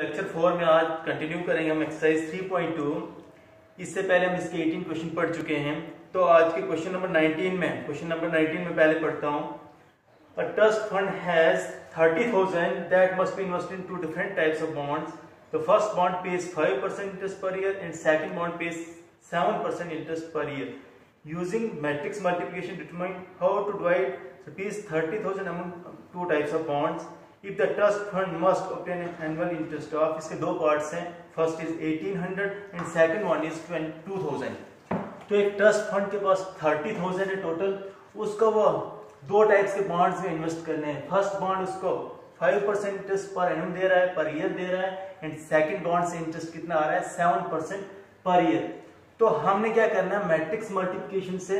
Lecture 4 में आज continue करेंगे हम एक्सरसाइज 3.2। इससे पहले हम इसके 18 क्वेश्चन पढ़ चुके हैं। तो आज के क्वेश्चन नंबर 19 में पहले पढ़ता हूं। A trust fund has 30,000 that must be invested in two different types of bonds. The first bond pays 5% interest per year and second bond pays 7% interest per year. Using matrix multiplication, determine how to divide rupees 30,000 among two types of bonds. If the trust fund must obtain an annual interest of, इसके दो parts हैं, first is 1800 and second one is 2000। तो एक trust fund के पास 30,000 है total, उसको वो दो टाइप्स के बॉन्ड्स में इन्वेस्ट करने हैं। फर्स्ट बॉन्ड उसको 5% इंटरेस्ट पर एनम दे रहा है, पर ईयर दे रहा है, एंड सेकंड बॉन्ड से इंटरेस्ट कितना आ रहा है, 7% पर ईयर। तो हमने क्या करना है, मैट्रिक्स मल्टीप्लिकेशन से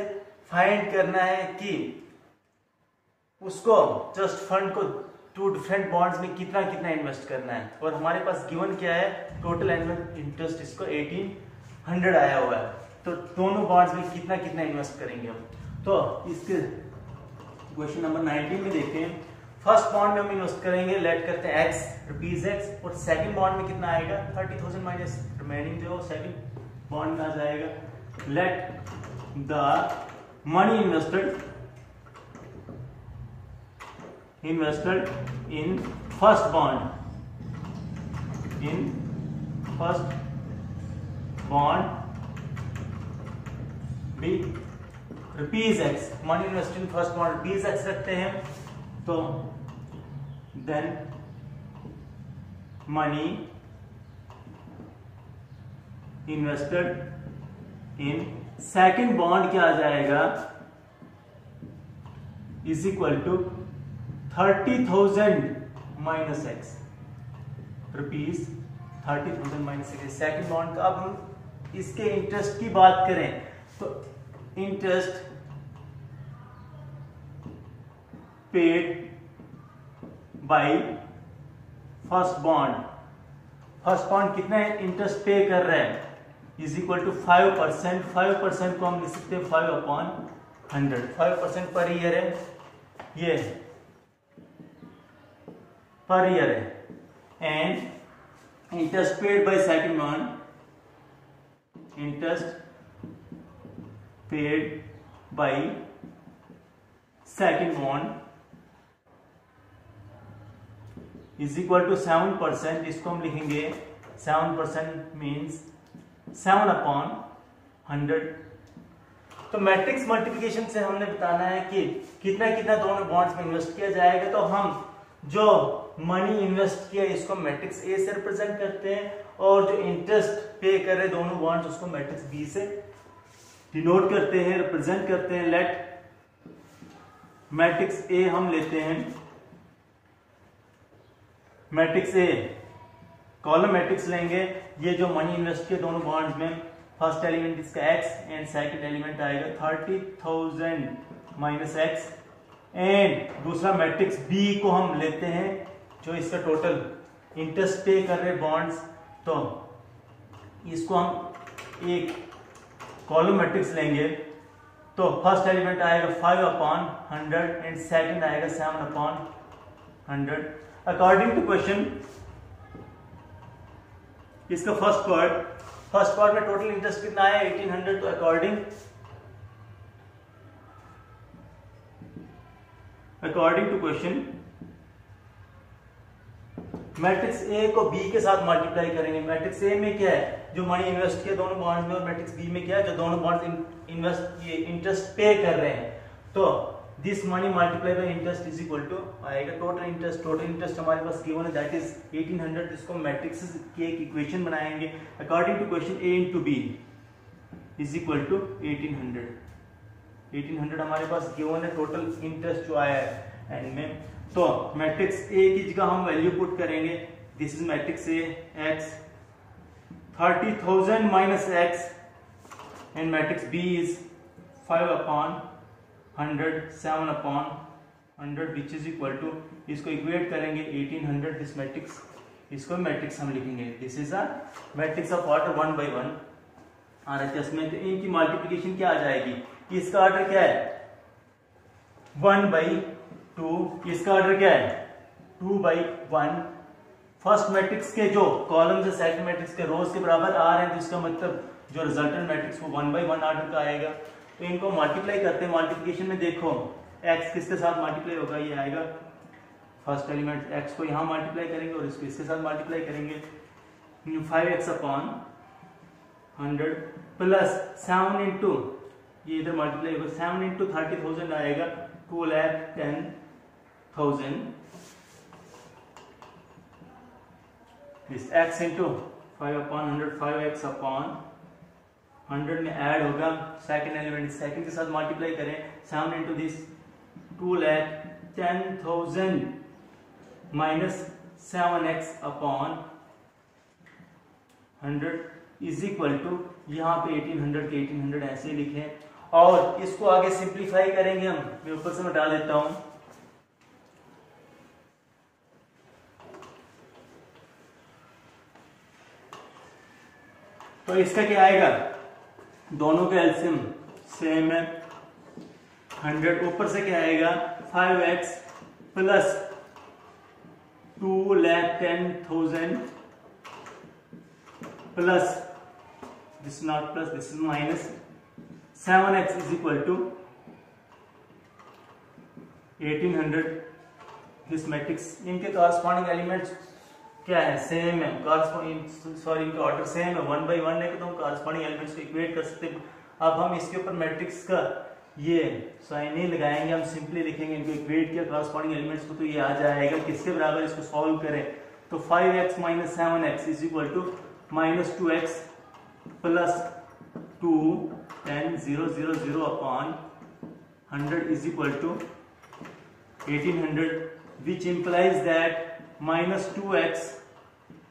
फाइंड करना है कि उसको ट्रस्ट फंड को टू डिफरेंट बॉन्ड्स में कितना कितना इन्वेस्ट करना है। और हमारे पास गिवन क्या है, टोटल एनुअल इंटरेस्ट इसको 1800 आया हुआ है। तो दोनों बॉन्ड्स में कितना कितना इन्वेस्ट करेंगे हम। तो इसके क्वेश्चन नंबर 19 में देखें, फर्स्ट बॉन्ड में हम इन्वेस्ट करेंगे, लेट करते हैं x रुपीज x, और सेकंड बॉन्ड में कितना आएगा 30,000 माइनस रिमेनिंग जो सेकंड बॉन्ड में आ जाएगा। Let the money invested in first bond be rupees x, money invested in first bond rupees x रखते हैं। तो then money invested in second bond क्या आ जाएगा, is equal to 30,000 minus x, rupees 30,000 minus x second bond. अब हम इसके interest की बात करें तो interest paid by first bond कितना इंटरेस्ट पे कर रहे हैं, इज इक्वल टू 5%। 5% को हम लिख सकते हैं 5/100। 5% पर ईयर है, ये पर ईयर है। And interest paid by second bond, interest paid by second bond is equal to 7%। इसको हम लिखेंगे 7% मीन्स 7/100। तो मैट्रिक्स मल्टीप्लिकेशन से हमने बताना है कि कितना कितना दोनों बॉन्ड्स में इन्वेस्ट किया जाएगा। तो हम जो मनी इन्वेस्ट किया इसको मैट्रिक्स ए से रिप्रेजेंट करते हैं, और जो इंटरेस्ट पे कर रहे दोनों बॉन्ड्स उसको मैट्रिक्स बी से डिनोट करते हैं, रिप्रेजेंट करते हैं। लेट मैट्रिक्स ए हम लेते हैं, मैट्रिक्स ए कॉलम मैट्रिक्स लेंगे। ये जो मनी इन्वेस्ट किया दोनों बॉन्ड्स में, फर्स्ट एलिमेंट इसका x एंड सेकंड एलिमेंट आएगा 30,000 माइनस x, एंड दूसरा मैट्रिक्स B को हम लेते हैं जो इसका टोटल इंटरेस्ट पे कर रहे बॉन्ड्स। तो इसको हम एक कॉलम मैट्रिक्स लेंगे। तो फर्स्ट एलिमेंट आएगा 5/100 एंड सेकंड आएगा 7/100। अकॉर्डिंग टू क्वेश्चन इसका फर्स्ट पार्ट में टोटल इंटरेस्ट कितना आया 1800। तो according to question matrix A को बी के साथ मल्टीप्लाई करेंगे। मैट्रिक्स ए में क्या है, जो मनी इन्वेस्ट किया दोनों बॉन्ड्स में, और मैट्रिक्स बी में क्या है, जो दोनों बॉन्ड्स इन्वेस्ट किए इंटरेस्ट पे कर रहे हैं। तो this money multiply by interest is equal to आएगा टोटल इंटरेस्ट हमारे पास गिवन है, दैट इज 1800। इसको मैट्रिक्स की एक इक्वेशन बनाएंगे। According to question A into B is equal to 1800 हमारे पास गिवन है, टोटल इंटरेस्ट जो आया है एंड में। तो मैट्रिक्स ए की जगह हम वैल्यू पुट करेंगे, this is matrix A x 30,000 minus x, and matrix B is 5/100 7/100 which is equal to, इसको इक्वेट करेंगे 1800। दिस मैट्रिक्स, इसको मैट्रिक्स हम लिखेंगे, this is a matrix of order 1 by 1 आ रहा है इसमें। तो इनकी मल्टीप्लिकेशन क्या आ जाएगी, इसका ऑर्डर क्या है 1/2, इसका ऑर्डर क्या है 2/1, फर्स्ट मैट्रिक्स के जो कॉलम्स है सेकंड मैट्रिक्स के रोज के बराबर आ रहे हैं, तो इसका मतलब जो रिजल्टेंट मैट्रिक्स वो 1 बाई 1 ऑर्डर का आएगा। तो इनको मल्टीप्लाई करते हैं, मल्टीप्लिकेशन में देखो x किसके साथ मल्टीप्लाई होगा, ये आएगा फर्स्ट एलिमेंट, x को यहाँ मल्टीप्लाई करेंगे और इसको इसके साथ मल्टीप्लाई करेंगे, 5x अपॉन 100 प्लस 7 इंटू ये इधर मल्टीप्लाई होगा, 7 इंटू 30,000 आएगा 2,10,000, this x into 5 upon 100, 5x upon 100 में ऐड होगा सेकंड एलिमेंट, सेकंड के साथ मल्टीप्लाई करें, 7 into this 2,10,000 minus 7x upon 100 is equal to, यहाँ पे 1800 के 1800 ऐसे ही लिखें और इसको आगे सिंप्लीफाई करेंगे हम, मैं ऊपर से हटा देता हूं। तो इसका क्या आएगा, दोनों का एलसीएम सेम है, 100 ऊपर से क्या आएगा 5x plus 2,10,000 plus this not plus this is minus 7x is equal to 1800। This matrix इनके कॉरस्पॉन्डिंग एलिमेंट्स क्या है, सेम है, सॉरी इनका ऑर्डर सेम है, 1 बाई 1 है, तो हम कॉरस्पॉन्डिंग एलिमेंट्स को इक्वेट कर सकते हैं। अब हम इसके ऊपर मैट्रिक्स का ये साइन नहीं लगाएंगे, हम सिंपली लिखेंगे इनको इक्वेट किया कॉरस्पॉन्डिंग एलिमेंट्स को, तो ये आ जाएगा किसके बराबर, इसको सॉल्व करें तो 5x minus 7x is equal to minus 2x plus 2,10,000 upon 100 is equal to 1800, which implies that minus 2x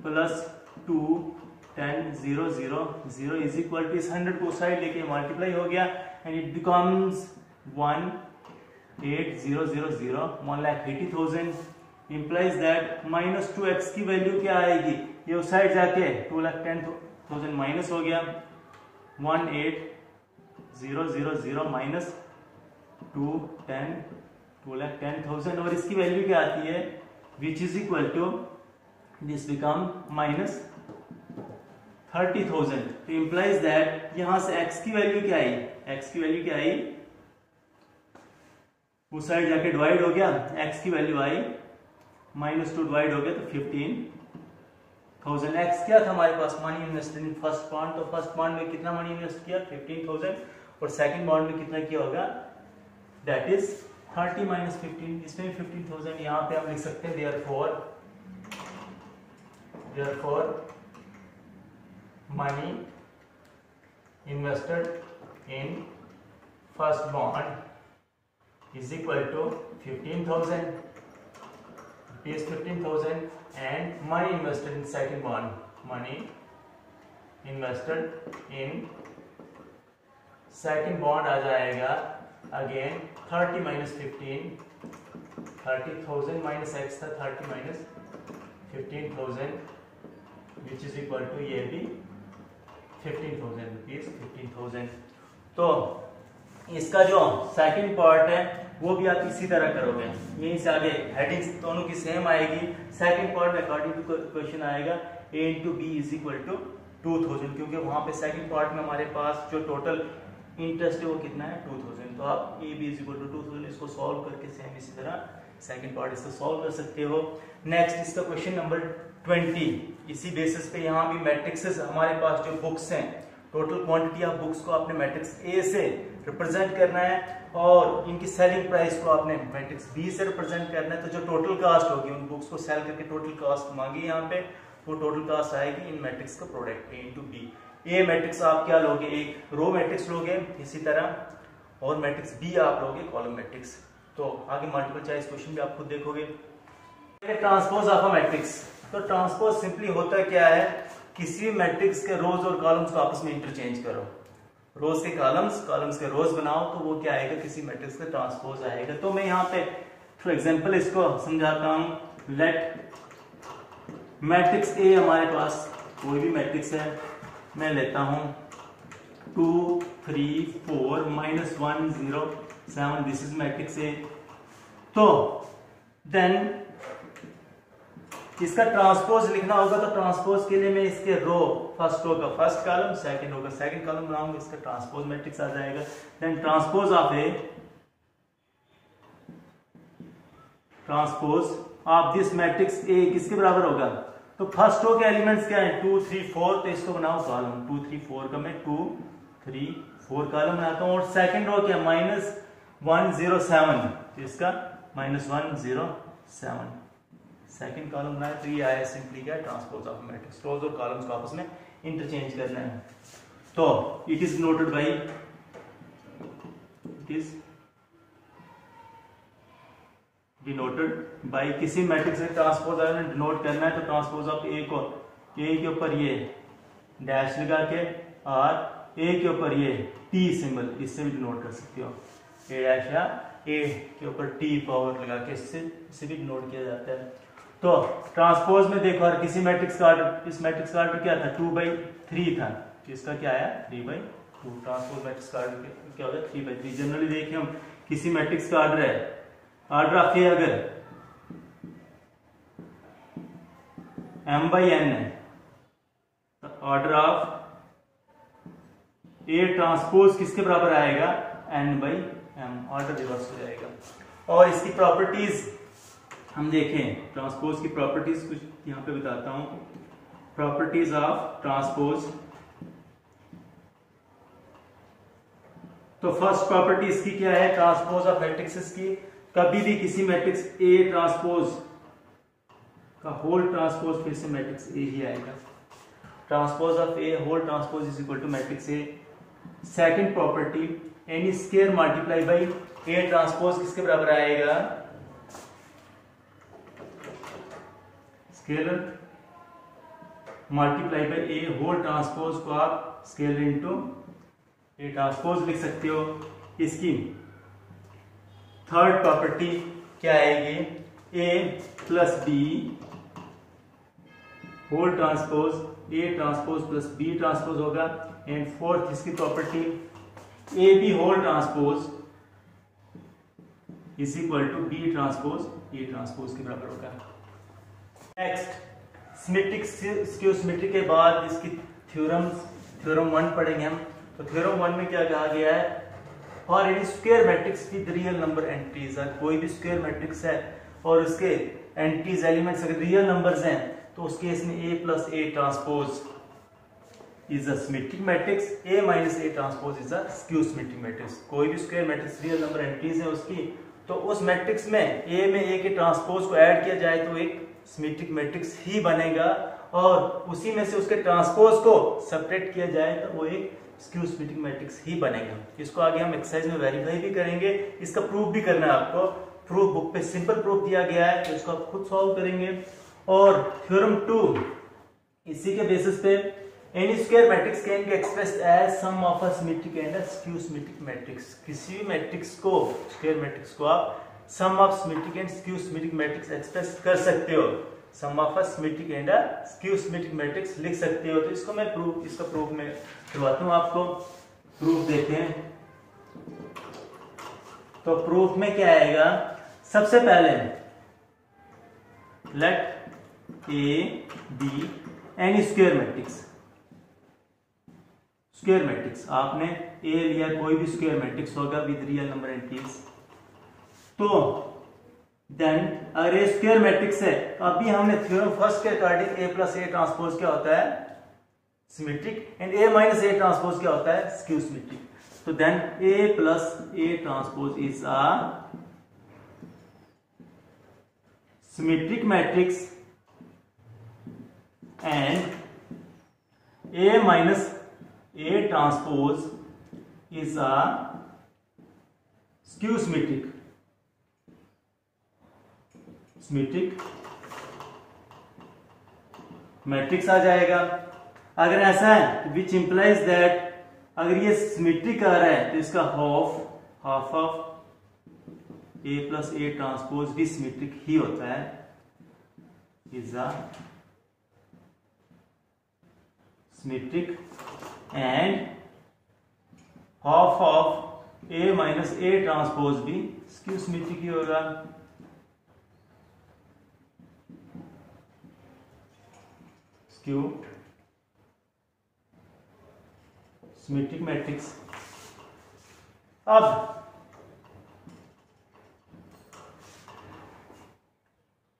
plus 2,10,000 is equal to, इस 100 को साइड लेके मल्टीप्लाई हो गया and it becomes 1,80,000, 1,80,000 implies that minus 2x की value क्या आएगी, ये उस साइड जाके 2,10,000 माइनस हो गया, 1,80,000 माइनस 2,10,000 और इसकी वैल्यू क्या आती है, which is equal to this become minus 30,000। तो इंप्लाइज दैट यहां से x की वैल्यू क्या आई, x की वैल्यू क्या आई, उस साइड जाके डिवाइड हो गया, x की वैल्यू आई -2 डिवाइड हो गया तो 15,000। x क्या था हमारे पास, money invested in first bond, तो फर्स्ट बॉन्ड में कितना मनी इन्वेस्ट किया 15,000 और सेकंड बॉन्ड में कितना किया होगा, दैट इज 30 माइनस 15, इसमें 15,000, यहां पे हम लिख सकते हैं therefore money invested in first bond is equal to 15,000 rupees, 15,000 and money invested in second bond, money invested in second bond आ जाएगा again 30 minus 15, 30,000 minus x था 30 minus 15,000 which is equal to ये भी 15,000 rupees, 15,000। तो इसका जो second part है वो भी आप इसी तरह करोगे, यहीं से आगे हेडिंग्स दोनों की सेम आएगी, सेकंड पार्ट में अकॉर्डिंग टू क्वेश्चन आएगा a into b is equal to 2,000, क्योंकि वहां पे सेकंड पार्ट में हमारे पास जो टोटल इंटरेस्ट है वो कितना है 2,000, तो आप a b is equal to 2,000 इसको सॉल्व करके सेम इसी तरह सेकंड पार्ट इसको सॉल्व कर सकते हो। नेक्स्ट इसका क्वेश्चन नंबर 20, इसी बेसिस पे यहाँ भी मैट्रिक्सेस हमारे पास जो बुक्स हैं, टोटल क्वांटिटी ऑफ बुक्स को आपने मैट्रिक्स ए से रिप्रेजेंट करना है और इनकी सेलिंग प्राइस को आपने मैट्रिक्स बी से रिप्रेजेंट करना है। तो जो टोटल कास्ट होगी उन बुक्स को सेल करके टोटल कास्ट मांगी यहाँ पे, वो टोटल कास्ट आएगी इन मैट्रिक्स का product A into B. A matrix आप क्या लोगे, एक रो मैट्रिक्स लोगे इसी तरह, और मैट्रिक्स बी आप लोगे कॉलम मैट्रिक्स। तो आगे मल्टीपल चॉइस क्वेश्चन भी आप खुद देखोगे। ट्रांसपोज ऑफ अ मैट्रिक्स, तो ट्रांसपोज सिंपली होता है क्या है, किसी मैट्रिक्स के रोज और कॉलम्स को आपस में इंटरचेंज करो, रोज के कॉलम्स, कॉलम्स के रोज बनाओ, तो वो क्या आएगा, किसी मैट्रिक्स का ट्रांसपोज आएगा। तो मैं यहाँ पे फॉर एग्जांपल इसको समझाता हूँ। लेट मैट्रिक्स ए हमारे पास कोई भी मैट्रिक्स है, मैं लेता हूँ 2 3 4 -1 0 7, दिस इज मैट्रिक्स ए। तो देन इसका ट्रांसपोज लिखना होगा तो ट्रांसपोज के लिए मैं इसके रो, फर्स्ट रो का फर्स्ट कॉलम, सेकंड रो का सेकंड कॉलम बनाऊंगा, इसका ट्रांसपोज मैट्रिक्स आ जाएगा। Then transpose of A, transpose of this matrix A किसके बराबर होगा? तो फर्स्ट रो के एलिमेंट्स क्या है? 2 3 4, तो इसको बनाओ कॉलम 2 3 4 का मैं 2 3 4 कॉलम बनाता हूं। और सेकंड रो क्या? -107, तो इसका -107 सेकंड कॉलम बनाए, तो ये आया सिंपली क्या? Transpose of matrix. रोज और कॉलम्स को आपस में इंटरचेंज करना है। तो it is denoted by, it is denoted by, किसी मैट्रिक्स से ट्रांसपोज एलिमेंट डिनोट करना है तो ट्रांसपोज ऑफ ए को ए के ऊपर ये डैश लगा के और ए के ऊपर ये टी सिंबल, इससे भी डिनोट कर सकते हो। ए डैश या ए के ऊपर टी पावर लगा के इससे भी डिनोट किया जाता है। तो ट्रांसपोज में देखो, और किसी मैट्रिक्स का ऑर्डर, इस मैट्रिक्स का ऑर्डर क्या था? 2/3 था, इसका क्या आया? 3/2। ट्रांसपोज मैट्रिक्स का ऑर्डर क्या होगा? 3/3। जनरली देखिए हम किसी मैट्रिक्स का ऑर्डर है, ऑर्डर ऑफ ए अगर m/n है तो ऑर्डर ऑफ ए ट्रांसपोज किसके बराबर आएगा? n/m, ऑर्डर रिवर्स हो जाएगा। और इसकी प्रॉपर्टीज हम देखें, ट्रांसपोज की प्रॉपर्टीज कुछ यहां पे बताता हूं। प्रॉपर्टीज ऑफ ट्रांसपोज, तो फर्स्ट प्रॉपर्टी इसकी क्या है? ट्रांसपोज ऑफ मैट्रिक्सेस की, कभी भी किसी मैट्रिक्स ए ट्रांसपोज का होल ट्रांसपोज फिर से मैट्रिक्स ए ही आएगा। Transpose of A whole transpose is equal to matrix A. Second property, any scalar multiply by A transpose किसके बराबर आएगा? Scalar multiply by A whole transpose को आप स्केलर इनटू ए ट्रांसपोज लिख सकते हो। इसकी थर्ड प्रॉपर्टी क्या आएगी? A plus B whole transpose A transpose plus B transpose होगा। एंड फोर्थ इसकी property, A B whole transpose is equal to B transpose A transpose के बराबर होगा। नेक्स्ट सिमेट्रिक स्क्यू सिमेट्री के बाद इसकी थ्योरम 1 पढ़ेंगे हम। तो थ्योरम 1 में क्या कहा गया है? For any square matrix with real number entries, कोई भी स्क्वायर मैट्रिक्स है और उसके एंट्रीज एलिमेंट्स अगर रियल नंबर्स हैं तो उस केस में A plus A transpose is a symmetric matrix, A minus A transpose is a skew symmetric matrix. कोई भी square matrix real number entries है उसकी, तो उस मैट्रिक्स में ए के ट्रांसपोज को ऐड किया जाए तो एक सिमेट्रिक मैट्रिक्स ही बनेगा, और उसी में से उसके ट्रांसपोज को सेपरेट किया जाए तो वो एक स्क्यू सिमेट्रिक मैट्रिक्स ही बनेगा। इसको आगे हम एक्सरसाइज में वेरीफाई भी करेंगे, इसका प्रूफ भी करना है आपको। प्रूफ बुक पे सिंपल प्रूफ दिया गया है, तो इसको आप खुद सॉल्व करेंगे। और थ्योरम 2, इसी के बेसिस पे any square matrix can be expressed as sum of a symmetric and a skew symmetric matrix. किसी भी मैट्रिक्स को, स्क्वायर मैट्रिक्स को आप sum of symmetric and skew symmetric matrix express कर सकते हो। Sum of a symmetric and a skew symmetric matrix लिख सकते हो। तो इसको मैं प्रूफ, इसका प्रूफ मैं करवाता हूं आपको। प्रूफ देखें तो प्रूफ में क्या आएगा? सबसे पहले let A be any square matrix, square matrix आपने ए लिया, कोई भी स्क्वायर मैट्रिक्स होगा विद रियल नंबर एंट्रीज, तो देन अगर ए स्क्वायर मैट्रिक्स है, अभी हमने थ्योरम फर्स्ट के according A plus A transpose क्या होता है? Symmetric, and A minus A transpose क्या होता है? Skew symmetric. तो then A plus A transpose is a symmetric matrix and A minus A transpose is a skew symmetric, symmetric matrix आ जाएगा। अगर ऐसा है विच इंप्लाइज दैट, अगर ये सिमेट्रिक आ रहा है तो इसका half of A plus A transpose भी सिमेट्रिक ही होता है, is a symmetric, and half of A minus A transpose भी स्क्यू सिमेट्रिक ही होगा। Skew symmetric matrix. अब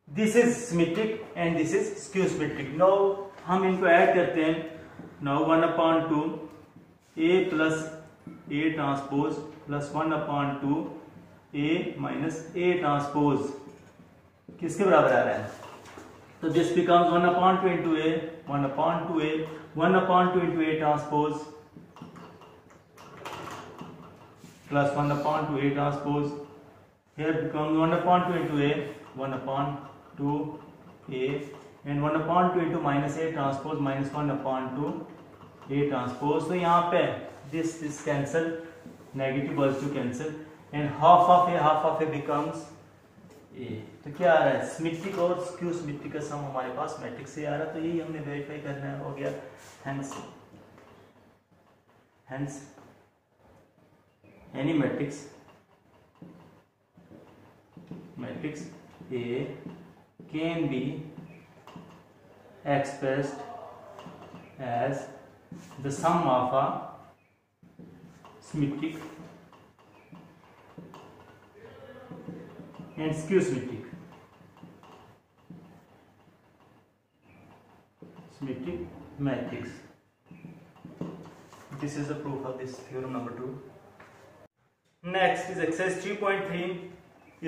this is symmetric and this is skew symmetric. Now हम इनको ऐड करते हैं। Now 1/2 A plus A transpose plus 1/2 A minus A transpose किसके बराबर आ रहा है? तो this becomes 1/2 into A, 1/2 A, 1/2 into A transpose plus 1/2 A transpose. Here becomes 1/2 into A, 1/2 A, and 1/2 into minus A transpose minus 1/2 A transpose. तो यहाँ पे this cancel, negative positive cancel, and half of A becomes A. तो क्या आ रहा है? Symmetric और skew symmetric का सम हमारे पास मैट्रिक्स से आ रहा है, तो यही हमने वेरीफाई करना है। हो गया hence any matrix A can be expressed as the sum of a symmetric and skew symmetric matrix. This is the proof of this theorem number 2. Next is exercise 3.3.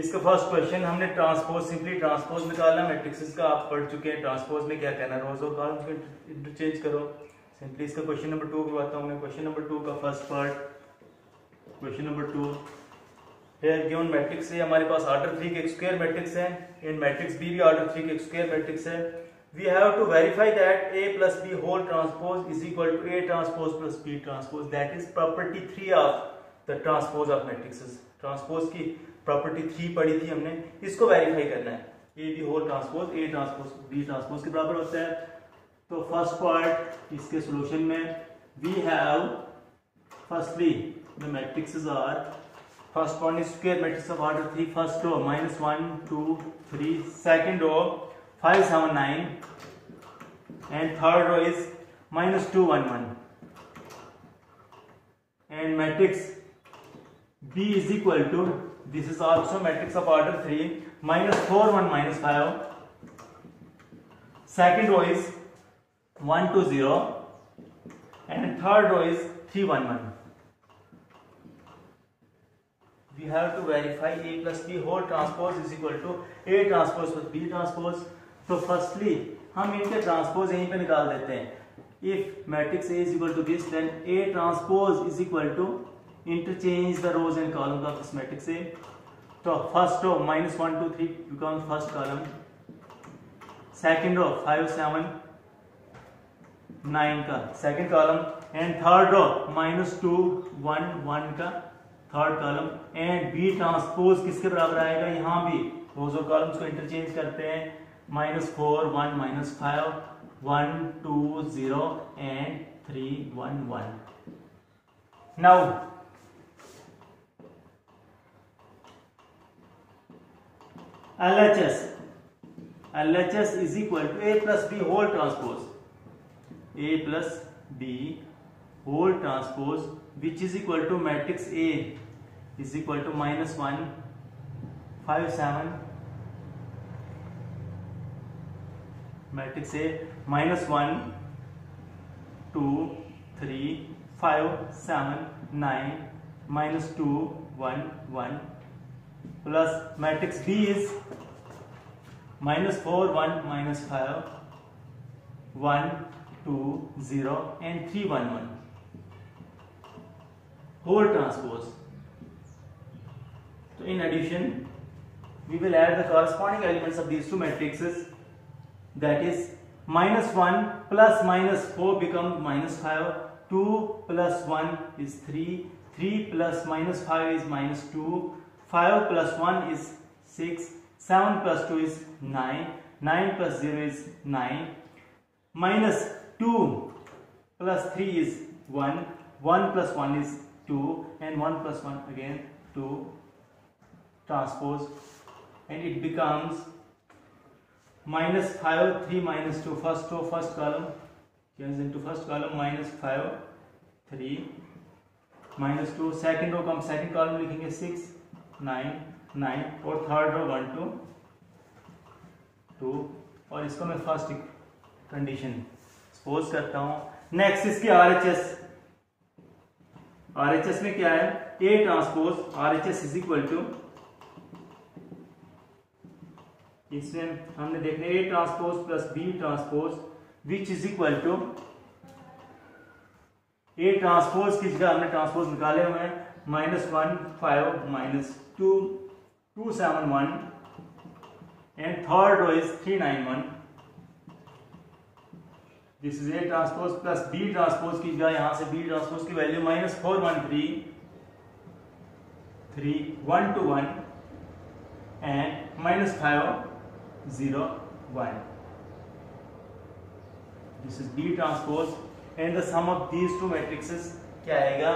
इसका फर्स्ट क्वेश्चन हमने transpose, simply transpose निकालना। Matrixes का आप पढ़ चुके हैं, transpose में क्या कहना, रोज और कॉलम्स को इंटरचेंज करो। सिंपली इसका क्वेश्चन नंबर 2 करवाता हूँ मैं। क्वेश्चन नंबर 2 का first part, question number 2, here given matrix है हमारे पास ऑर्डर 3 के एक स्क्वायर मैट्रिक्स है, इन मैट्रिक्स बी भी ऑर्डर 3 के एक स्क्वायर मैट्रिक्स है। We have to verify that A plus B whole transpose is equal to A transpose plus B transpose. That is property 3 of the transpose of matrices. Transpose की property 3 पढ़ी थी हमने, इसको verify करना है। A B whole transpose A transpose B transpose के बराबर होता है। तो फर्स्ट पार्ट इसके सॉल्यूशन में we have firstly the matrices are, first one is square matrix of order 3, first row -1 2 3, second row 5 7 9, and third row is -2 1 1, and matrix B is equal to, this is also matrix of order 3, -4 1 -5, second row is 1 2 0, and third row is 3 1 1. We have to verify A plus B whole transpose is equal to A transpose plus B transpose. तो firstly हम इनके transpose यहीं पे निकाल देते हैं। If matrix A is equal to this, then A transpose is equal to, interchange the rows and columns of this matrix A. तो first row -1 2 3 becomes first column, second row 5 7 9 का second column, and third row -2 1 1 का third column, and B transpose किसके बराबर आएगा? यहाँ भी रोज और columns को इंटरचेंज करते हैं। -4 1 -5 1 2 0 and 3 1 1. Now LHS is equal to A plus B whole transpose, A plus B whole transpose, which is equal to matrix A is equal to -1 5 7, matrix A -1 2 3 5 7 9 -2 1 1, plus matrix B is -4 1 -5 1 2 0 and 3 1 1 whole transpose. So in addition, we will add the corresponding elements of these two matrices, that is -1 plus -4 becomes -5, 2 plus 1 is 3, 3 plus -5 is -2, 5 plus 1 is 6, 7 plus 2 is 9, 9 plus 0 is 9, -2 plus 3 is 1, 1 plus 1 is 2, and 1 plus 1 again 2 transpose, and it becomes -5 3 -2 first row first column change into first column -5 3 -2 second row का हम second column लिखेंगे 6 9 9 और third row 1 2 2 और इसको मैं first condition suppose करता हूं। Next इसकी आरएचएस में क्या है A transpose RHS is equal to इसमें हमने देखने A transpose plus B transpose which is equal to A transpose की जगह हमने ट्रांसपोज निकाले हुए हैं -1 5 -2 2 7 1 and third row is 3 9 1। This is A transpose plus B transpose की जगह यहां से बी ट्रांसपोज की value -4 1 3 3 1 2 1 and -5 0 1। This is B transpose and the sum of these two matrices क्या आएगा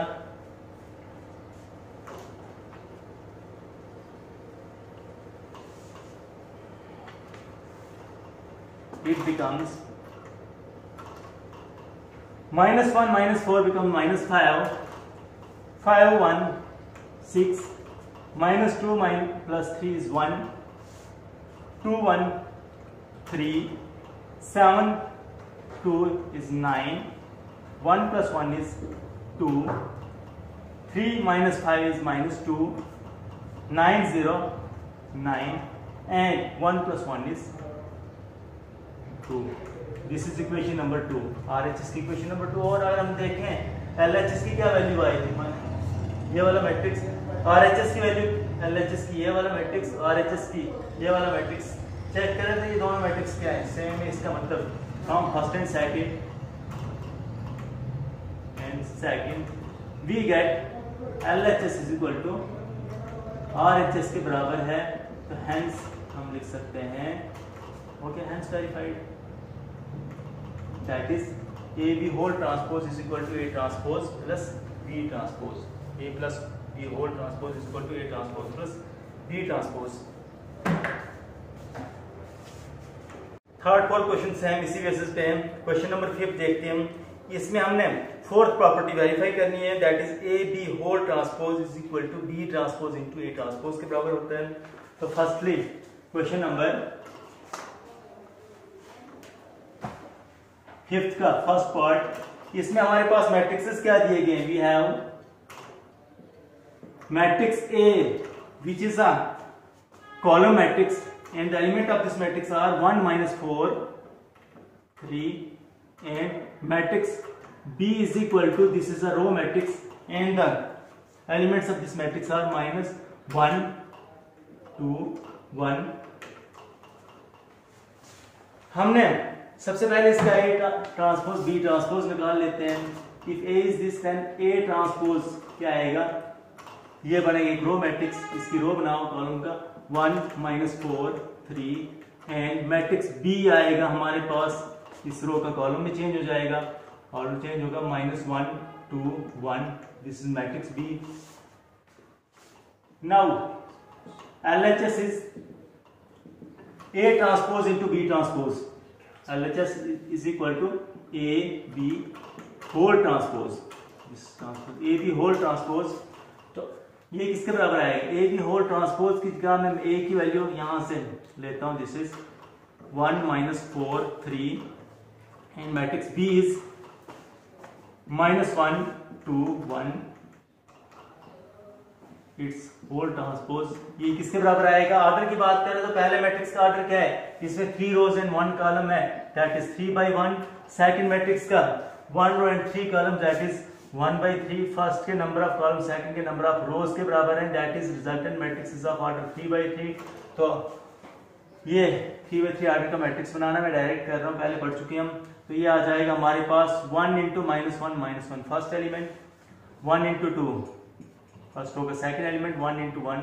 it becomes -1 -4 become -5 5 1 6 -2 plus 3 is 1 2 1 3 7 2 is 9 1 plus 1 is 2 3 minus 5 is -2 9 0 9 and 1 plus 1 is 2। This is equation number 2 RHS की equation number 2। और अगर हम देखें LHS की क्या value आई थी ये वाला मैट्रिक्स आरएचएस की वैल्यू एलएचएस की ये वाला मैट्रिक्स आरएचएस की ये वाला मैट्रिक्स चेक करें तो ये दोनों मैट्रिक्स क्या है सेम है। इसका मतलब हम first and second we get LHS is equal to RHS के बराबर है तो हेंस हम लिख सकते हैं okay hence verified that is AB whole transpose is equal to A transpose plus B transpose A plus B whole transpose is equal to A transpose plus B transpose। Third fourth question से हम इसी basis पे हैं। Question number 5 देखते हैं। इसमें हमने fourth property verify करनी है that is AB whole transpose is equal to B transpose into A transpose के बराबर होता है। तो फर्स्टली क्वेश्चन नंबर 5th का फर्स्ट पार्ट इसमें हमारे पास मैट्रिक्सेस क्या दिए गए हैं we have matrix A which is a column matrix and the element of this matrix are 1 -4 3 and matrix B is equal to this is a row matrix and the elements of this matrix are -1 2 1। हमने सबसे पहले इसका A transpose B transpose निकाल लेते हैं। If A is this then A transpose क्या आएगा ये बनेगा एक रो मैट्रिक्स इसकी रो बनाओ कॉलम का 1 -4 3 एंड मैट्रिक्स B आएगा हमारे पास इस रो का कॉलम में चेंज हो जाएगा और चेंज होगा -1 2 1 this is matrix B। Now LHS is A transpose into B transpose LHS is equal to AB whole transpose this transpose AB whole transpose। तो ये किसके बराबर आएगा AB whole transpose की जगह मैं A की वैल्यू यहां से लेता हूं this is 1 -4 3 and matrix B is -1 2 1 it's whole transpose. ये किसके बराबर आएगा ऑर्डर की बात करें तो पहले मैट्रिक्स का ऑर्डर क्या है इसमें 3 रोज एंड 1 कॉलम है दैट इज 3/1। सेकंड मैट्रिक्स का 1 row and 3 column that is 1/3। First के नंबर ऑफ कॉलम सेकंड के नंबर ऑफ रोज के बराबर है that is resultant matrix is of order 3/3। तो ये 3/3 ऑर्डर का मैट्रिक्स बनाना मैं डायरेक्ट कर रहा हूं पहले पढ़ चुके हम। तो ये आ जाएगा हमारे पास 1 × -1 फर्स्ट एलिमेंट 1 × 2 फर्स्ट रो का second element 1 × 1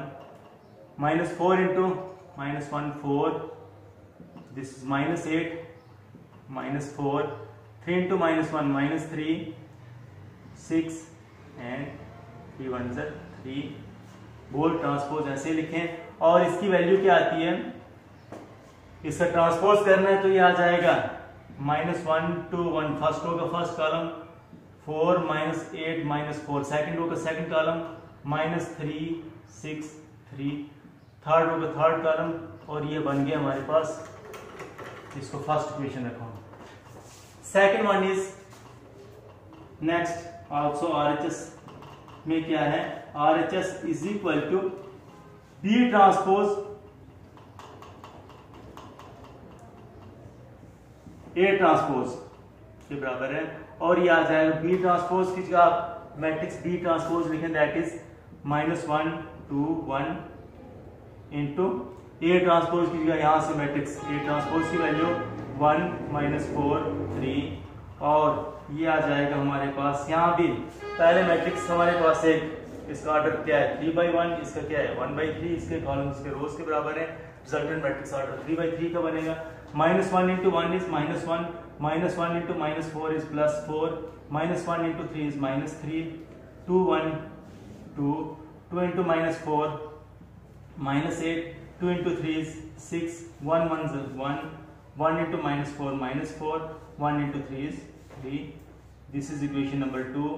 -4 × -1 4 this is -8 -4 3 × -1 -3 6 and 3 1 3 whole transpose ऐसे लिखें। और इसकी वैल्यू क्या आती है इसका ट्रांसपोज करना है तो ये आ जाएगा -1 2 1, फर्स्ट रो का फर्स्ट कॉलम 4 -8 -4, सेकंड रो का सेकंड कॉलम -3 6 3, थर्ड रो का थर्ड कॉलम, और ये बन गया हमारे पास, इसको फर्स्ट इक्वेशन रखो। Second one is next also RHS में क्या है, RHS is equal to B transpose A transpose के बराबर है, और ये आ जाएगा B ट्रांसपोज की जगह आप मैट्रिक्स B ट्रांसपोज लिखें, that is -1 2 1 into A transpose की जगह यहां से मैट्रिक्स A ट्रांसपोज की वैल्यू 1 -4 3, और ये आ जाएगा हमारे पास, यहाँ भी पहले मैट्रिक्स हमारे पास एक, इसका ऑर्डर क्या है 3/1, इसका क्या है 1/3, इसके कॉलम इसके रोज के बराबर है, रिजल्टेंट मैट्रिक्स ऑर्डर 3/3 का बनेगा। -1 into 1 is -1, -1 into -4 is +4, -1 into 3 is -3, 2 1 2, 2 into -4 -8, 2 into 3 is 6, 1 1 is 1, 1 into -4 -4, 1 into 3 is 3, this is equation number 2।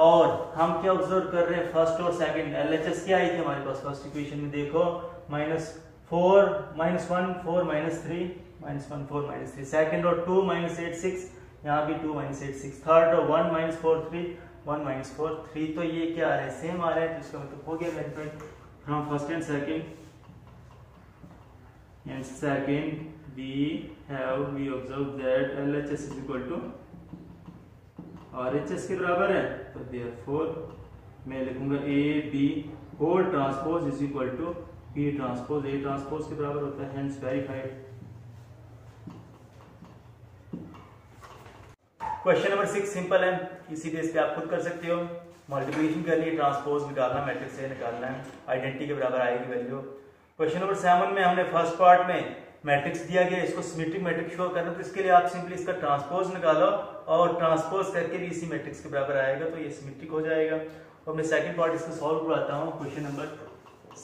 और हम क्या ऑब्जर्व कर रहे हैं, फर्स्ट और सेकंड LHS क्या आई थी हमारे पास फर्स्ट इक्वेशन में, देखो -4 -1 4 -3 -1 4 -3, सेकंड और 2 -8 6, यहाँ भी 2 -8 6, थर्ड और 1 -4 3 1 -4 3, तो ये क्या आ रहा है, सेम आ रहा है, तो इसका मतलब हो गया match from first and second. And second, we observe that LHS is equal to RHS के बराबर है, तो therefore मैं लिखूंगा AB whole transpose is equal to B transpose, A transpose के बराबर होता है, hence verified। Question number 6 simple है, इसी बेस पे आप खुद कर सकते हो, मल्टीप्लिकेशन करनी है, ट्रांसपोज निकालना, मैट्रिक्स से निकालना है, आइडेंटिटी के बराबर आएगी वैल्यू। क्वेश्चन नंबर 7 में हमने फर्स्ट पार्ट में मैट्रिक्स दिया गया, इसको सिमेट्रिक मैट्रिक्स शो करना, तो इसके लिए आप सिंपली इसका ट्रांसपोज निकालो और ट्रांसपोज करके भी इसी मैट्रिक्स के बराबर आएगा, तो ये सिमेट्रिक हो जाएगा। और मैं सेकंड पार्ट इसको सॉल्व कराता हूँ। क्वेश्चन नंबर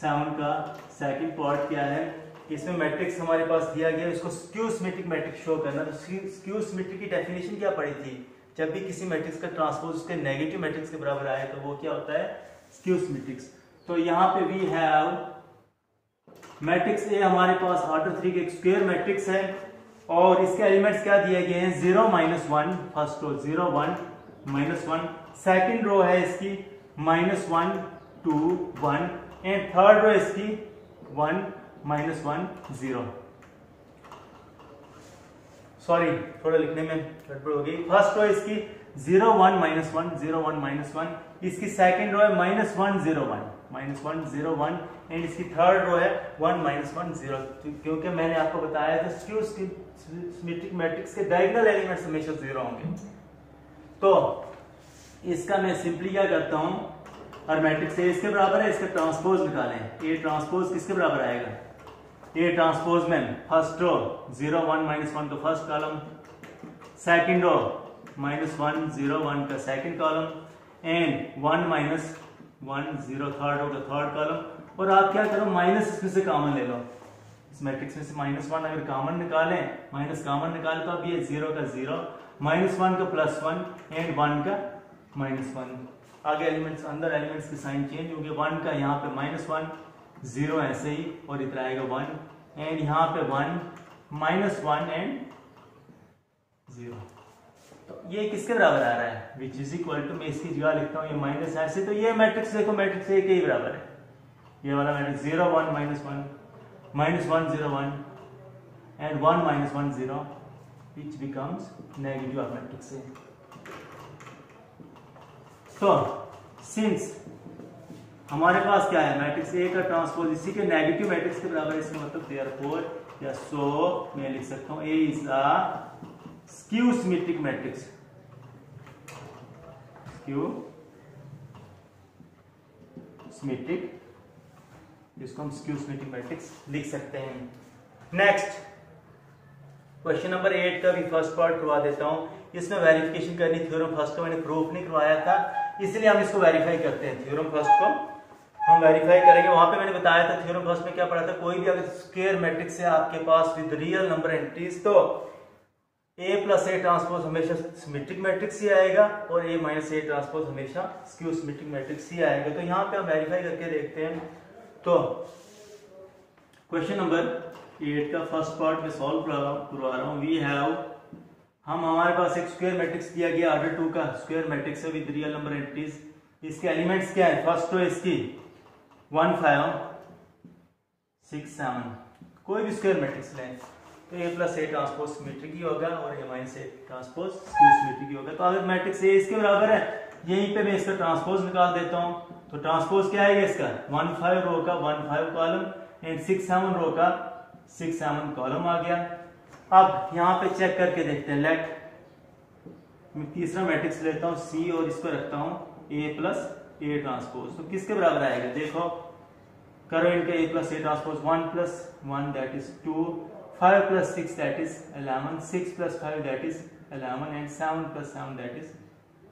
7 का सेकंड पार्ट क्या है, इसमें मैट्रिक्स हमारे पास दिया गया, इसको स्क्यू सिमेट्रिक मैट्रिक्स शो करना। तो स्क्यू सिमेट्रिक की डेफिनेशन क्या पड़ी थी, जब भी किसी मैट्रिक्स का ट्रांसपोज उसके नेगेटिव मैट्रिक्स के बराबर आए तो वो क्या होता है, स्क्यू सिमेट्रिक्स। तो यहाँ पे वी हैव मैट्रिक्स ए हमारे पास ऑर्डर 3 के एक स्क्वायर मैट्रिक्स है, और इसके एलिमेंट्स क्या दिए गए हैं, 0 -1, फर्स्ट रो 0 1 -1, सेकंड रो है इसकी -1 2 1, एंड थर्ड रो इसकी 1 -1 0। सॉरी थोड़ा लिखने में गड़बड़ हो गई, फर्स्ट रो इसकी 0 1 -1 0 1 -1, इसकी सेकंड रो है -1 0 1 -1 0 1, एंड इसकी थर्ड रो है 1 -1 0। क्योंकि मैंने आपको बताया था स्क्यू सिमेट्रिक मैट्रिक्स के डायगोनल एलिमेंट्स हमेशा 0 होंगे। तो इसका मैं सिंपली क्या करता हूं, और मैट्रिक्स ए इसके बराबर है, इसका ट्रांसपोज निकालें। ए ट्रांसपोज किसके बराबर आएगा, ए ट्रांसपोज में फर्स्ट रो 0 1 -1 का फर्स्ट कॉलम, सेकंड रो -1 0 1 का second column, and 1 -1 0 third row का थर्ड कॉलम। और आप क्या करो, माइनस इसमें से कॉमन ले लो, इस मैट्रिक्स में से -1 अगर कॉमन निकालें, माइनस कॉमन निकाले तो अब ये 0 का 0, -1 का +1, एंड 1 का -1। आगे एलिमेंट्स, अंदर एलिमेंट्स के साइन चेंज हो गए, 1 का यहाँ पे -1 0 ऐसे ही, और इधर आएगा 1, एंड यहाँ पे 1 -1 एंड 0। तो ये किसके बराबर आ रहा है, विच इज इक्वल टू, मैं इसकी जगह लिखता हूँ ये माइनस ऐसे, तो ये मैट्रिक्स देखो मैट्रिक्स ए के ही बराबर है, ये वाला matrix 0 1 -1 -1 0 1 and 1 -1 0, which becomes negative of matrix A। तो सिंस हमारे पास क्या है, मैट्रिक्स ए का ट्रांसपोज इसी के नेगेटिव मैट्रिक्स के बराबर है, इसका मतलब देयरफॉर या सो मैं लिख सकता हूं A is a skew symmetric matrix, skew symmetric, जिसको हम स्क्यू सिमेट्रिक मैट्रिक्स लिख सकते हैं। नेक्स्ट क्वेश्चन नंबर 8 का भी फर्स्ट पार्ट करवा देता हूं, इसमें वेरिफिकेशन करनी, थ्योरम फर्स्ट को मैंने प्रूफ नहीं करवाया था, इसलिए हम इसको वेरीफाई करते हैं। थ्योरम फर्स्ट को हम वेरीफाई करेंगे। वहां पे मैंने बताया था थ्योरम फर्स्ट में क्या पढ़ा था, कोई भी अगर स्क्वायर मैट्रिक्स है आपके पास विद रियल नंबर एंट्रीज तो A प्लस ए ट्रांसपोज हमेशा सिमेट्रिक मैट्रिक्स ही आएगा और A माइनस ए ट्रांसपोज हमेशा स्क्यू सिमेट्रिक मैट्रिक्स ही आएगा। तो यहाँ पे हम वेरीफाई करके देखते हैं। तो क्वेश्चन नंबर 8 का फर्स्ट पार्ट में सॉल्व करवा रहा हूँ। वी हैव, हमारे पास एक स्क्वायर मैट्रिक्स दिया गया, ऑर्डर 2 का स्क्वायर मैट्रिक्स है विद रियल नंबर एंट्रीज। इसके एलिमेंट्स क्या है, फर्स्ट तो इसकी 1 5 6 7, कोई भी स्क्वायर मैट्रिक्स लें तो A plus A transpose symmetric ही होगा और A minus A transpose skew symmetric ही होगा। तो अगर मैट्रिक्स A इसके बराबर है, यहीं पे मैं इसका ट्रांसपोज निकाल देता हूँ। तो ट्रांसपोज क्या आएगा इसका, 1 5 रो का 1 5 कॉलम एंड 6 7 रो का 6 7 कॉलम आ गया। अब यहाँ पे चेक करके देखते हैं। लेट मैं तीसरा मैट्रिक्स लेता हूँ C और इसको रखता हूँ A प्लस ए ट्रांसपोज। तो किसके बराबर आएगा, देखो करो इनका A plus A transpose, 1 plus 1 that is 2, 5 plus 6 that is 11, 6 plus 5 that is 11 and 7 plus 7 that is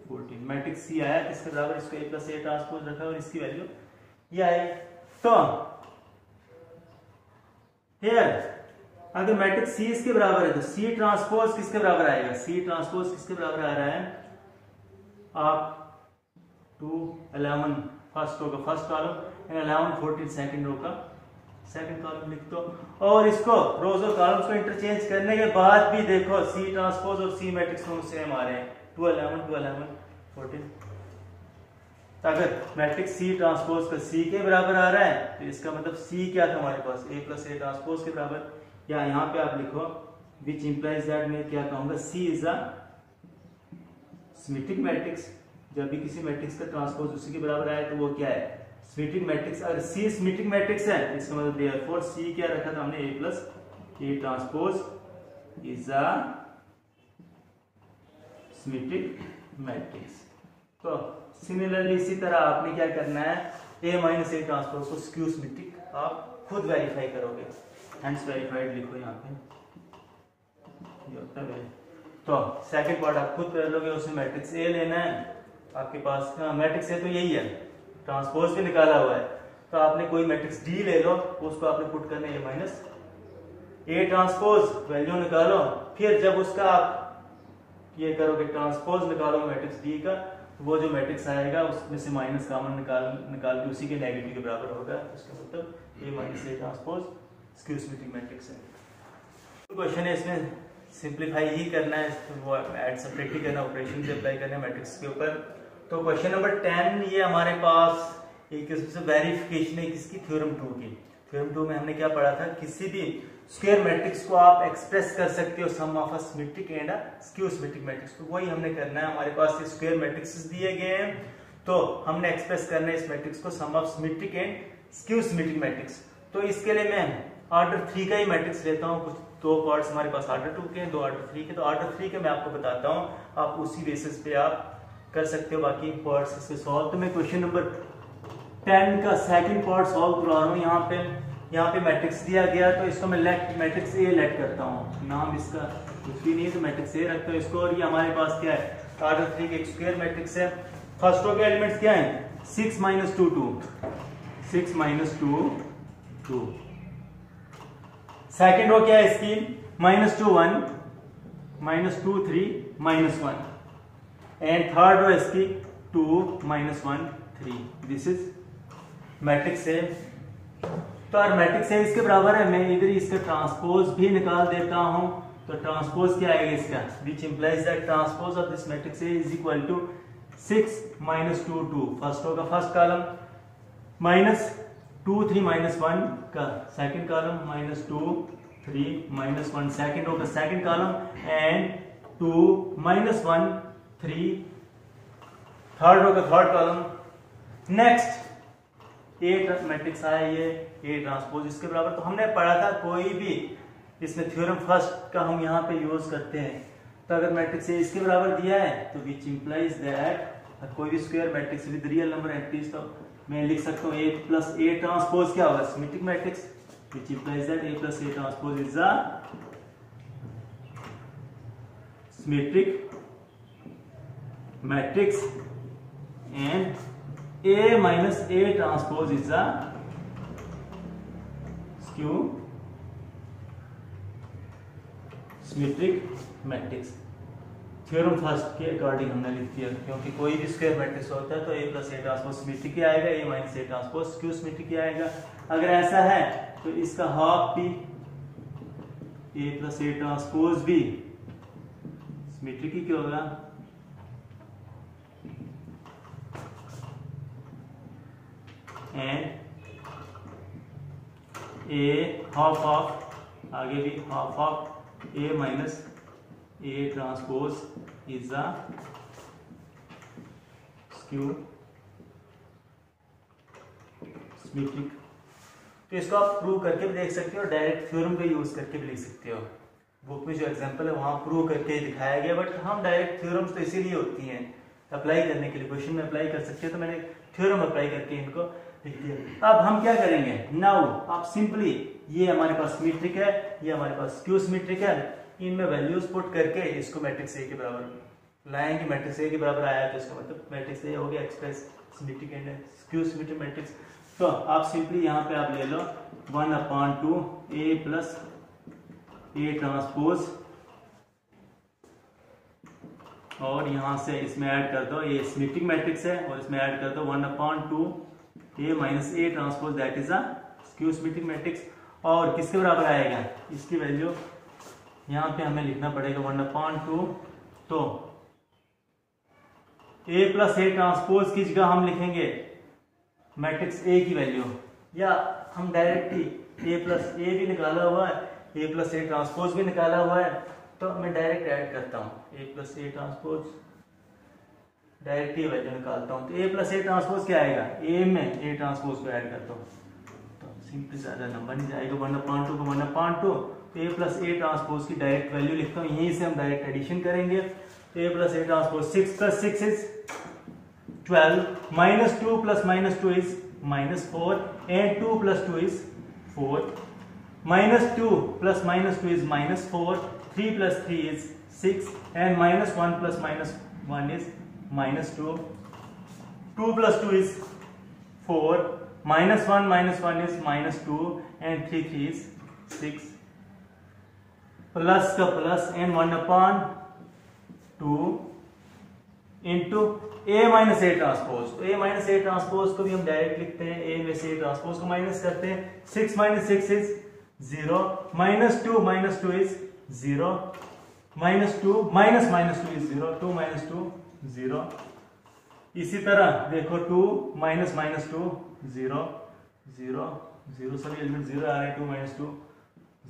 14। Matrix C आया, किसके बराबर, इसको A plus A ट्रांसपोज रखा और इसकी वैल्यू ये आई। तो हियर अगर मैट्रिक्स C इसके बराबर है तो C ट्रांसपोज किसके बराबर आएगा, C ट्रांसपोज किसके बराबर आ रहा है, आप 2 11 फर्स्ट रो का first column and 11 14 second row का सेकंड कॉलम लिख दो। और इसको रोज और कॉलम्स को इंटरचेंज करने के बाद भी देखो C ट्रांसपोज और C मैट्रिक्स दोनों सेम आ रहे हैं, 2 11 2 11 14। तो अगर मैट्रिक्स C ट्रांसपोज का C के बराबर आ रहा है तो इसका मतलब C क्या था हमारे पास, A प्लस ए ट्रांसपोज के बराबर। या यहाँ पे आप लिखो विच इंप्लाइज दैट, मैं क्या कहूंगा, C is a symmetric matrix. जब भी किसी मैट्रिक्स का ट्रांसपोज उसी के बराबर आए तो वो क्या है, सिमेट्रिक मैट्रिक्स। अगर C सिमेट्रिक मैट्रिक्स है इसका मतलब देयरफॉर C क्या रखा था हमने, A plus A transpose is a symmetric matrix. तो सिमिलरली इसी तरह आपने क्या करना है, A माइनस ए ट्रांसपोज को स्क्यू सिमेट्रिक आप खुद वेरीफाई करोगे, हेंस वेरीफाइड लिखो यहाँ पे। तो सेकंड पार्ट आप खुद कर लोगे, उसमें मैट्रिक्स A लेना है आपके पास, मैट्रिक्स A तो यही है, ट्रांसपोज भी निकाला हुआ है। तो आपने कोई मैट्रिक्स D ले लो, उसको आपने पुट करना है A minus A transpose, value निकालो, फिर जब उसका आप ये करोगे ट्रांसपोज निकालोगे मैट्रिक्स D का, तो वो जो मैट्रिक्स आएगा उसमें से माइनस कॉमन निकाल के उसी के नेगेटिव के बराबर होगा। उसका मतलब A minus A transpose skew symmetric matrix है। क्वेश्चन है इसमें सिंप्लीफाई ही करना है, वो ऐड सब्ट्रैक्ट ही करना, ऑपरेशन से अप्लाई करना है मैट्रिक्स के ऊपर। तो क्वेश्चन नंबर 10 ये हमारे पास एक किस्म से वेरिफिकेशन है किसकी, थ्योरम 2 की। थ्योरम 2 में हमने क्या पढ़ा था, किसी भी स्क्वायर मैट्रिक्स को आप एक्सप्रेस कर सकते हो sum of a symmetric and a skew symmetric matrix. तो वही हमने करना है। हमारे पास ये स्क्वायर मैट्रिक्स दिए गए हैं तो हमने एक्सप्रेस करना है इस मैट्रिक्स को sum of symmetric and skew symmetric matrix. तो इसके लिए मैं ऑर्डर 3 का ही मैट्रिक्स लेता हूँ। कुछ दो पार्ट्स हमारे पास ऑर्डर 2 के हैं, दो ऑर्डर 3 के। तो ऑर्डर 3 के मैं आपको बताता हूँ, आप उसी बेसिस पे आप कर सकते हो बाकी पार्ट्स इसके सॉल्व। तो मैं क्वेश्चन नंबर 10 का सेकंड पार्ट सॉल्व करवा रहा हूँ। यहाँ पे मैट्रिक्स दिया गया तो इसको मैं मैट्रिक्स ए लेट करता हूँ, नाम इसका कुछ भी नहीं है तो मैट्रिक्स ए रखता हूँ इसको। और ये हमारे पास क्या है, ऑर्डर 3 के एक स्क्वायर मैट्रिक्स है। फर्स्ट रो के एलिमेंट्स क्या है, 6 - 2 2, 6 - 2 2। सेकंड रो क्या है इसकी, -2 1, -2 3, -1। एंड थर्ड रो इसकी 2 - 1 3। दिस इज मैट्रिक्स ए। तो अगर मैट्रिक्स ए इसके बराबर है, मैं इधर इसका ट्रांसपोज भी निकाल देता हूं। तो ट्रांसपोज क्या आएगा इसका, which implies that transpose of this matrix A is equal to 6 - 2 2 first row का फर्स्ट कॉलम, -2 3 -1 का सेकंड कॉलम, -2 3 -1 सेकंड रो का second column and 2 - 1 3 third row का third column. Next A matrix आया ये ए ट्रांसपोज इसके बराबर। तो हमने पढ़ा था कोई भी इसमें थ्योरम फर्स्ट का हम यहाँ पे यूज करते हैं। तो अगर मैट्रिक्स ए इसके बराबर दिया है तो विच इंप्लाइज दैट कोई भी square matrix with real number entries, तो मैं लिख सकता हूँ ए प्लस ए ट्रांसपोज क्या होगा, symmetric matrix, which implies that A plus A transpose is a symmetric matrix and A minus A transpose is a skew symmetric matrix. Theorem first के according हमने लिख दिया, क्योंकि कोई भी स्क्वायर मैट्रिक्स होता है तो A plus A transpose symmetric ही आएगा, A minus A transpose skew symmetric ही आएगा। अगर ऐसा है तो इसका हाफ भी A प्लस A ट्रांसपोज भी सिमेट्रिक ही क्यों होगा। एंड A हाफ ऑफ, आगे भी half of A minus A transpose is a skew symmetric. तो इसको आप प्रूव करके भी देख सकते हो, डायरेक्ट थ्योरम का यूज करके भी लिख सकते हो। बुक में जो एग्जांपल है वहां प्रूव करके दिखाया गया, बट हम डायरेक्ट थ्योरम्स तो इसीलिए होती हैं अप्लाई करने के लिए, क्वेश्चन में अप्लाई कर सकते हैं, तो मैंने थ्योरम अप्लाई करके इनको लिख दिया। अब हम क्या करेंगे, नाउ आप सिंपली ये हमारे पास सिमेट्रिक है, ये हमारे पास स्क्यू सिमेट्रिक है, इनमें वैल्यूज पुट करके इसको मैट्रिक्स ए के बराबर लाएंगे। मैट्रिक्स ए के बराबर आया तो इसका मतलब मैट्रिक्स ए हो गया express symmetric and skew symmetric matrix. तो आप सिंपली यहाँ पे आप ले लो 1/2 A प्लस A ट्रांसपोज, और यहां से इसमें ऐड कर दो, ये सिमेट्रिक मैट्रिक्स है, और इसमें ऐड कर दो 1/2 A minus A transpose, that is a skew symmetric matrix. और किसके बराबर आएगा, इसकी वैल्यू यहां पे हमें लिखना पड़ेगा 1/2, तो A प्लस A ट्रांसपोज की जगह हम लिखेंगे मैट्रिक्स A की वैल्यू, या हम direct he A plus A भी निकाला हुआ है, A प्लस A ट्रांसपोज भी निकाला हुआ है, तो मैं डायरेक्ट ऐड करता हूँ A plus A transpose, direct he value निकालता हूँ। तो A प्लस A ट्रांसपोज क्या आएगा, A में A ट्रांसपोज को ऐड करता हूँ, तो सिंपली ज्यादा नंबर नहीं जाएगा, 1/2 को 1/2, तो A प्लस A ट्रांसपोज की डायरेक्ट वैल्यू लिखता हूँ, यहीं से हम डायरेक्ट एडिशन करेंगे। तो A plus A transpose 6 plus 6 is 12, -2 plus -2 is -4, and 2 plus 2 is 4, -2 plus -2 is -4, 3 plus 3 is 6, and -1 plus -1 is -2, 2 plus 2 is 4, -1 is -2, and 3 is 6, plus का plus and 1/2 into A minus A transpose. तो A minus A transpose को भी हम direct लिखते हैं, A में से A transpose को माइनस करते हैं, 6 minus 6 is 0, -2 minus 2 is 0, -2 minus -2 is 0, 2 minus 2 0। इसी तरह देखो 2 माइनस -2 0 0 0, सभी एलिमेंट 0 आ रहे हैं, 2 minus 2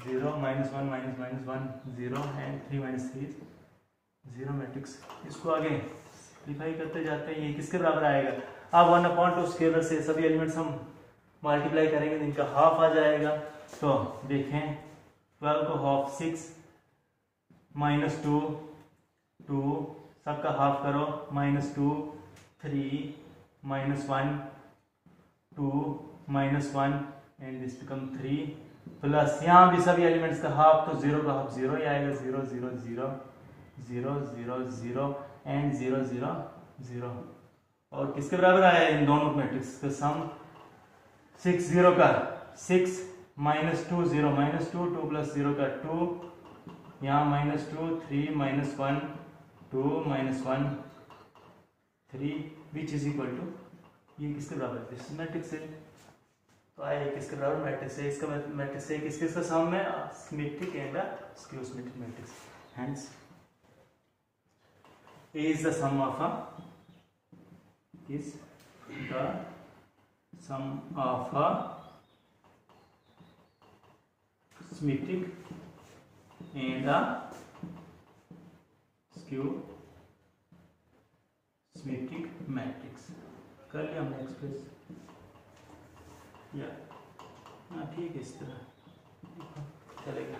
0, -1 minus -1 0, and 3 minus 3 0 matrix. इसको आगे सिंप्लीफाई करते जाते हैं, ये किसके बराबर आएगा, अब 1/2 स्केलर से सभी एलिमेंट्स हम मल्टीप्लाई करेंगे, इनका हाफ आ जाएगा। तो देखें 12 को हाफ 6, -2 2, सबका हाफ करो, -2 3, -1 2, -1, एंड दिस बिकम 3, प्लस यहाँ भी सभी एलिमेंट्स का हाफ, तो 0 का हाफ 0 ही आएगा, 0 0 0 0 0 0 एंड 0 0 0। और किसके बराबर आया इन दोनों मैट्रिक्स का सम, 6 0 का 6, -2 0 -2, 2 प्लस 0 का 2, यहाँ -2 3, -1 2, -1 3, विच इज इक्वल टू, ये किसके बराबर है, मैट्रिक्स है। तो आया किसके बराबर, मैट्रिक्स है। इसका मैट्रिक्स है किसके सम में, symmetric and skew symmetric matrix. Hence A is the sum of a symmetric and a skew symmetric matrix। कर लिया हमने एक्सप्रेस, या हाँ ठीक है, इस तरह चलेगा।